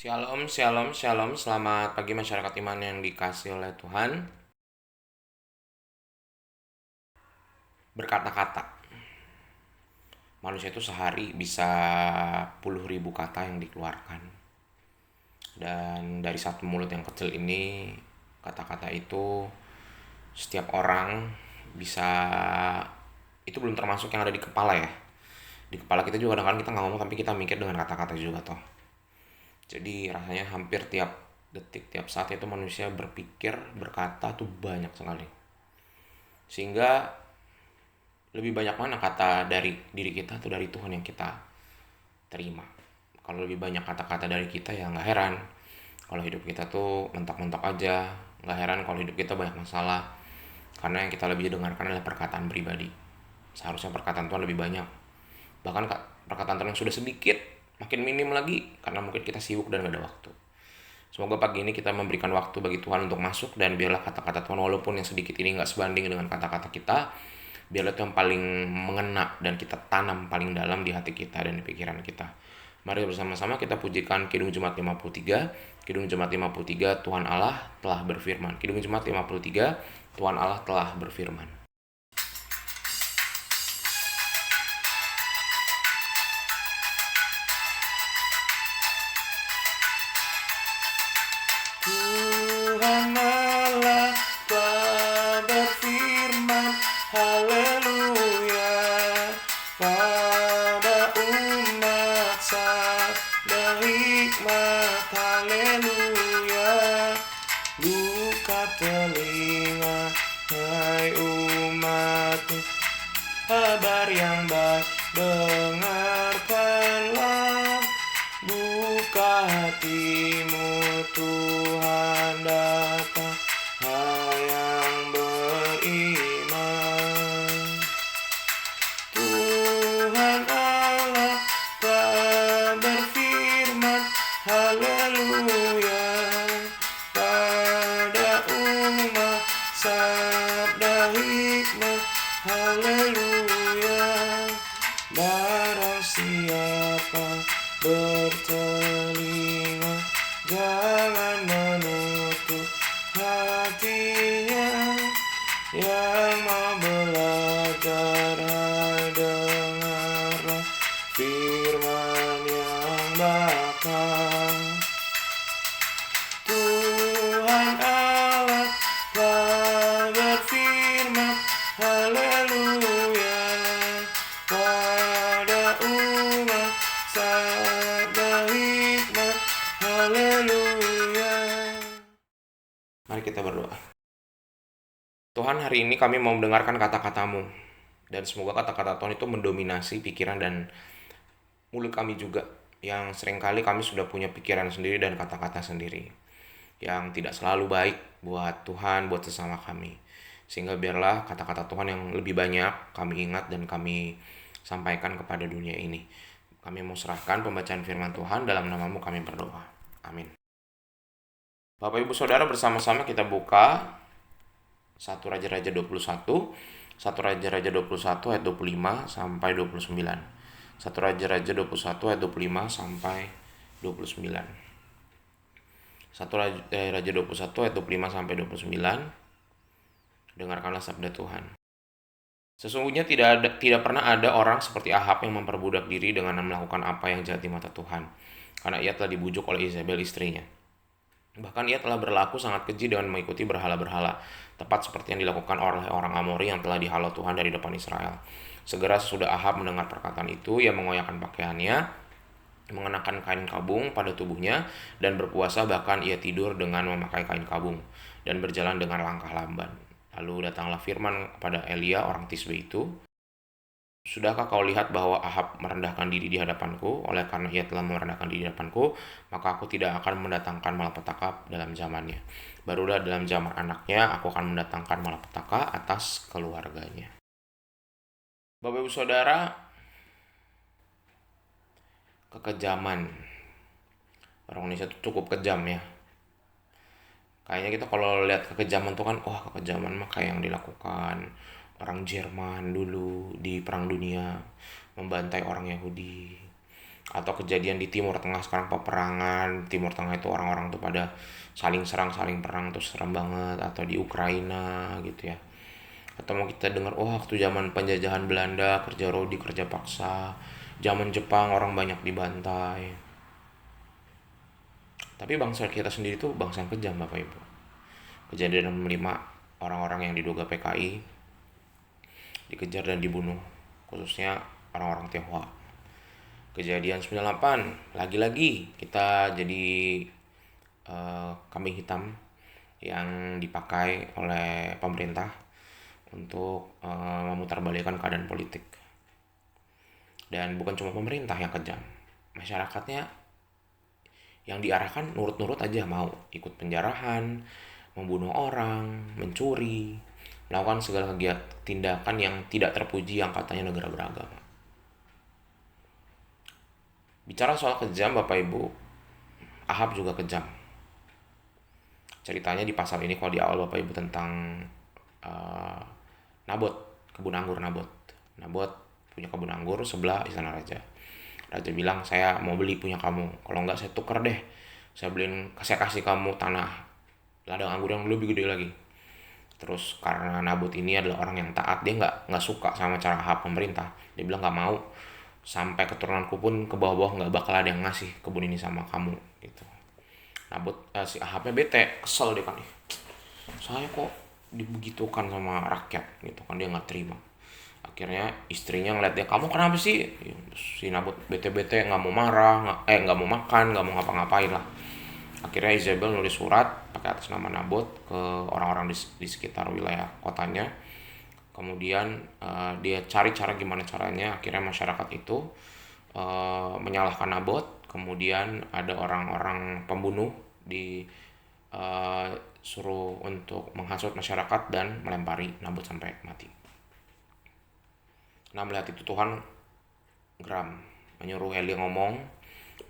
Shalom, shalom, shalom. Selamat pagi masyarakat iman yang dikasih oleh Tuhan. Berkata-kata. Manusia itu sehari bisa puluh ribu kata yang dikeluarkan. Dan dari satu mulut yang kecil ini, kata-kata itu setiap orang bisa, itu belum termasuk yang ada di kepala ya. Di kepala kita juga kadang-kadang kita nggak ngomong tapi kita mikir dengan kata-kata juga toh. Jadi rasanya hampir tiap detik, tiap saat itu manusia berpikir, berkata tuh banyak sekali. Sehingga lebih banyak mana kata dari diri kita atau dari Tuhan yang kita terima. Kalau lebih banyak kata-kata dari kita ya nggak heran kalau hidup kita tuh mentok-mentok aja. Nggak heran kalau hidup kita banyak masalah, karena yang kita lebih dengarkan adalah perkataan pribadi. Seharusnya perkataan Tuhan lebih banyak. Bahkan perkataan Tuhan yang sudah sedikit makin minim lagi, karena mungkin kita sibuk dan gak ada waktu. Semoga pagi ini kita memberikan waktu bagi Tuhan untuk masuk, dan biarlah kata-kata Tuhan walaupun yang sedikit ini nggak sebanding dengan kata-kata kita, biarlah itu yang paling mengena dan kita tanam paling dalam di hati kita dan di pikiran kita. Mari bersama-sama kita pujikan Kidung Jemaat 53. Kidung Jemaat 53, Tuhan Allah telah berfirman. Kidung Jemaat 53, Tuhan Allah telah berfirman. Tuhan Allah telah berfirman, haleluya, pada umat sabda hikmat, haleluya. Buka telinga, hai umatku, kabar yang baik dengarkanlah. Buka hatimu, Tuhan datang, hai yang beriman. Tuhan Allah telah berfirman, haleluya, pada umat sabda hikmat, haleluya. Barang siapa bertelinga, jangan menutup hatinya. Yang mau belajar, dengarlah firman yang bakal. Tuhan Allah telah berfirman, haleluya, pada umat sabda hikmat, haleluya. Mari kita berdoa. Tuhan, hari ini kami mau mendengarkan kata-kata-Mu, dan semoga kata-kata Tuhan itu mendominasi pikiran dan mulut kami juga, yang seringkali kami sudah punya pikiran sendiri dan kata-kata sendiri yang tidak selalu baik buat Tuhan, buat sesama kami. Sehingga biarlah kata-kata Tuhan yang lebih banyak kami ingat dan kami sampaikan kepada dunia ini. Kami mau serahkan pembacaan firman Tuhan, dalam nama-Mu kami berdoa. Amin. Bapak Ibu Saudara, bersama-sama kita buka 1 Raja-Raja 21, 1 Raja-Raja 21 ayat 25 sampai 29. 1 Raja-Raja 21 ayat 25 sampai 29. 1 Raja 21 ayat 25 sampai 29. Dengarkanlah sabda Tuhan. Sesungguhnya tidak pernah ada orang seperti Ahab yang memperbudak diri dengan melakukan apa yang jahat di mata Tuhan, karena ia telah dibujuk oleh Izebel istrinya. Bahkan ia telah berlaku sangat keji dengan mengikuti berhala-berhala, tepat seperti yang dilakukan oleh orang Amori yang telah dihalau Tuhan dari depan Israel. Segera sesudah Ahab mendengar perkataan itu, ia mengoyakkan pakaiannya, mengenakan kain kabung pada tubuhnya, dan berpuasa, bahkan ia tidur dengan memakai kain kabung, dan berjalan dengan langkah lamban. Lalu datanglah firman kepada Elia orang Tisbe itu, sudahkah kau lihat bahwa Ahab merendahkan diri di hadapanku? Oleh karena ia telah merendahkan diri di hadapanku, maka aku tidak akan mendatangkan malapetaka dalam zamannya. Barulah dalam zaman anaknya aku akan mendatangkan malapetaka atas keluarganya. Bapak Ibu Saudara, kekejaman orang Indonesia itu cukup kejam ya. Kayaknya kita kalau lihat kekejaman tuh kan, wah kekejaman mah kayak yang dilakukan orang Jerman dulu di Perang Dunia, membantai orang Yahudi. atau kejadian di Timur Tengah sekarang, peperangan Timur Tengah itu orang-orang tuh pada saling serang, saling perang tuh serem banget, atau di Ukraina gitu ya. Atau mau kita dengar, oh waktu zaman penjajahan Belanda kerja rodi, kerja paksa, zaman Jepang orang banyak dibantai. Tapi bangsa kita sendiri tuh bangsa yang kejam Bapak Ibu. Kejadian 65, orang-orang yang diduga PKI dikejar dan dibunuh, khususnya orang-orang Tionghoa. Kejadian 98, lagi-lagi kita jadi kambing hitam yang dipakai oleh pemerintah untuk memutarbalikkan keadaan politik. Dan bukan cuma pemerintah yang kejam, masyarakatnya yang diarahkan nurut-nurut aja, mau ikut penjarahan, membunuh orang, mencuri, melakukan segala kegiatan tindakan yang tidak terpuji yang katanya negara beragama. Bicara soal kejam Bapak Ibu, Ahab juga kejam. Ceritanya di pasal ini kalau di awal Bapak Ibu tentang uh, Nabot, kebun anggur Nabot. Nabot punya kebun anggur sebelah istana raja. Raja bilang, saya mau beli punya kamu, kalau enggak saya tuker deh, saya kasih kamu tanah ladang anggur yang lebih gede lagi. Terus karena Nabot ini adalah orang yang taat, dia nggak suka sama cara Ahab pemerintah, dia bilang nggak mau, sampai keturunanku pun ke bawah-bawah nggak bakal ada yang ngasih kebun ini sama kamu gitu. Nabot si Ahabnya bete, kesel dia kan, saya kok dibegitukan sama rakyat gitu kan, dia nggak terima. Akhirnya istrinya ngeliat dia, kamu kenapa sih? Si Nabot bete-bete, nggak mau marah, nggak mau makan, nggak mau ngapa-ngapain lah. Akhirnya Isabel nulis surat pakai atas nama Nabot ke orang-orang di sekitar wilayah kotanya. Kemudian dia cari cara gimana caranya. Akhirnya masyarakat itu menyalahkan Nabot. Kemudian ada orang-orang pembunuh suruh untuk menghasut masyarakat dan melempari Nabot sampai mati. Nah, melihat itu Tuhan geram, menyuruh Eli ngomong,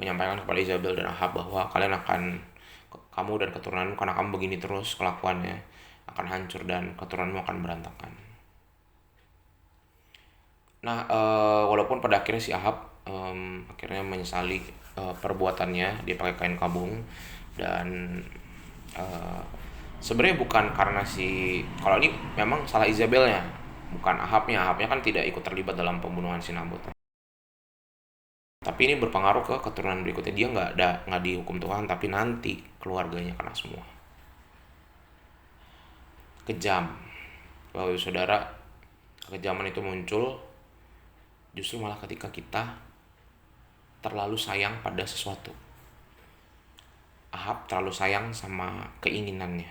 menyampaikan kepada Isabel dan Ahab bahwa kamu dan keturunanmu, karena kamu begini terus kelakuannya, akan hancur dan keturunanmu akan berantakan. Nah, walaupun pada akhirnya si Ahab akhirnya menyesali perbuatannya, dia pakai kain kabung, dan sebenarnya bukan karena kalau ini memang salah Isabelnya, bukan Ahabnya kan tidak ikut terlibat dalam pembunuhan si Nabot. Tapi ini berpengaruh ke keturunan berikutnya, dia nggak dihukum Tuhan, tapi nanti keluarganya kena semua. Kejam, Bapak Ibu Saudara, kekejaman itu muncul justru malah ketika kita terlalu sayang pada sesuatu. Ahab terlalu sayang sama keinginannya,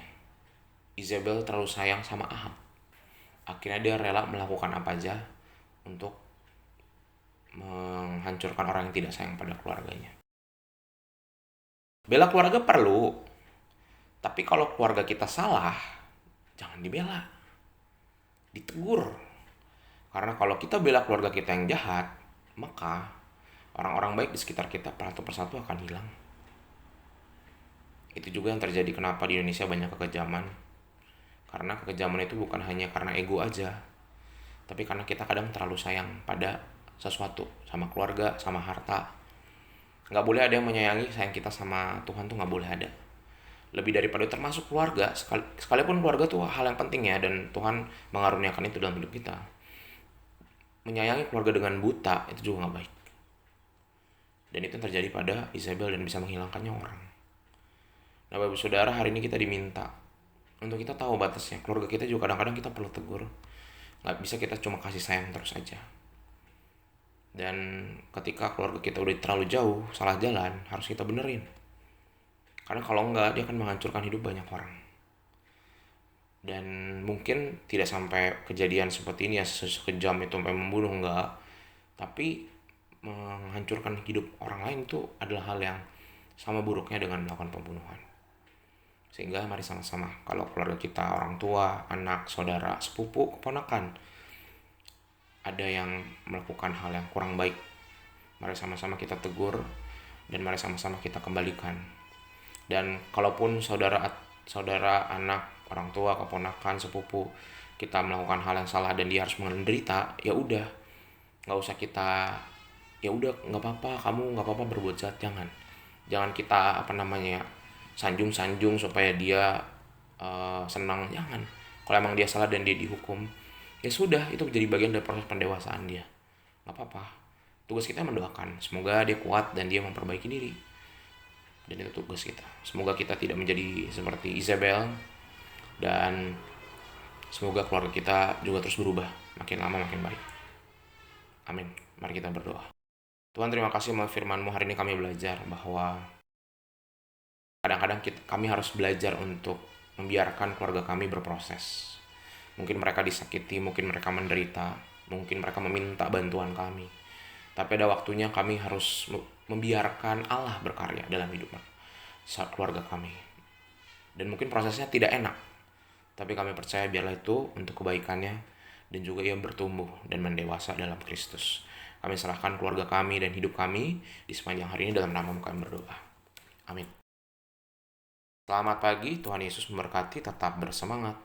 Isabel terlalu sayang sama Ahab. Akhirnya dia rela melakukan apa aja untuk menghancurkan orang yang tidak sayang pada keluarganya. Bela keluarga perlu, tapi kalau keluarga kita salah, jangan dibela, ditegur. Karena kalau kita bela keluarga kita yang jahat, maka orang-orang baik di sekitar kita satu persatu akan hilang. Itu juga yang terjadi kenapa di Indonesia banyak kekejaman. Karena kekejaman itu bukan hanya karena ego aja, tapi karena kita kadang terlalu sayang pada sesuatu, sama keluarga, sama harta. Nggak boleh ada yang menyayangi sayang kita sama Tuhan tuh, nggak boleh ada. Lebih daripada termasuk keluarga, sekalipun keluarga tuh hal yang penting ya, dan Tuhan mengaruniakan itu dalam hidup kita. Menyayangi keluarga dengan buta itu juga nggak baik. Dan itu yang terjadi pada Isabel dan bisa menghilangkannya orang. Nah Bapak Saudara, hari ini kita diminta untuk kita tahu batasnya. Keluarga kita juga kadang-kadang kita perlu tegur. Nggak bisa kita cuma kasih sayang terus aja. Dan ketika keluarga kita udah terlalu jauh, salah jalan, harus kita benerin. Karena kalau enggak, dia akan menghancurkan hidup banyak orang. Dan mungkin tidak sampai kejadian seperti ini ya, sekejam itu sampai membunuh, enggak. Tapi menghancurkan hidup orang lain itu adalah hal yang sama buruknya dengan melakukan pembunuhan. Sehingga mari sama-sama, kalau keluarga kita, orang tua, anak, saudara, sepupu, keponakan, ada yang melakukan hal yang kurang baik, mari sama-sama kita tegur, dan mari sama-sama kita kembalikan. Dan kalaupun saudara, anak, orang tua, keponakan, sepupu kita melakukan hal yang salah dan dia harus menderita, ya udah, nggak usah kita ya udah nggak apa-apa, kamu nggak apa-apa berbuat jahat, jangan kita sanjung-sanjung supaya dia senang, jangan. Kalau emang dia salah dan dia dihukum, ya sudah, itu menjadi bagian dari proses pendewasaan dia, nggak apa-apa. Tugas kita mendoakan semoga dia kuat dan dia memperbaiki diri, dan itu tugas kita. Semoga kita tidak menjadi seperti Isabel, dan semoga keluarga kita juga terus berubah, makin lama makin baik. Amin. Mari kita berdoa. Tuhan, terima kasih sama firman-Mu. Hari ini kami belajar bahwa kadang-kadang kami harus belajar untuk membiarkan keluarga kami berproses. Mungkin mereka disakiti, mungkin mereka menderita, mungkin mereka meminta bantuan kami. Tapi ada waktunya kami harus membiarkan Allah berkarya dalam hidup keluarga kami. Dan mungkin prosesnya tidak enak, tapi kami percaya biarlah itu untuk kebaikannya, dan juga ia bertumbuh dan mendewasa dalam Kristus. Kami serahkan keluarga kami dan hidup kami di sepanjang hari ini dalam nama-Mu kami berdoa. Amin. Selamat pagi, Tuhan Yesus memberkati, tetap bersemangat.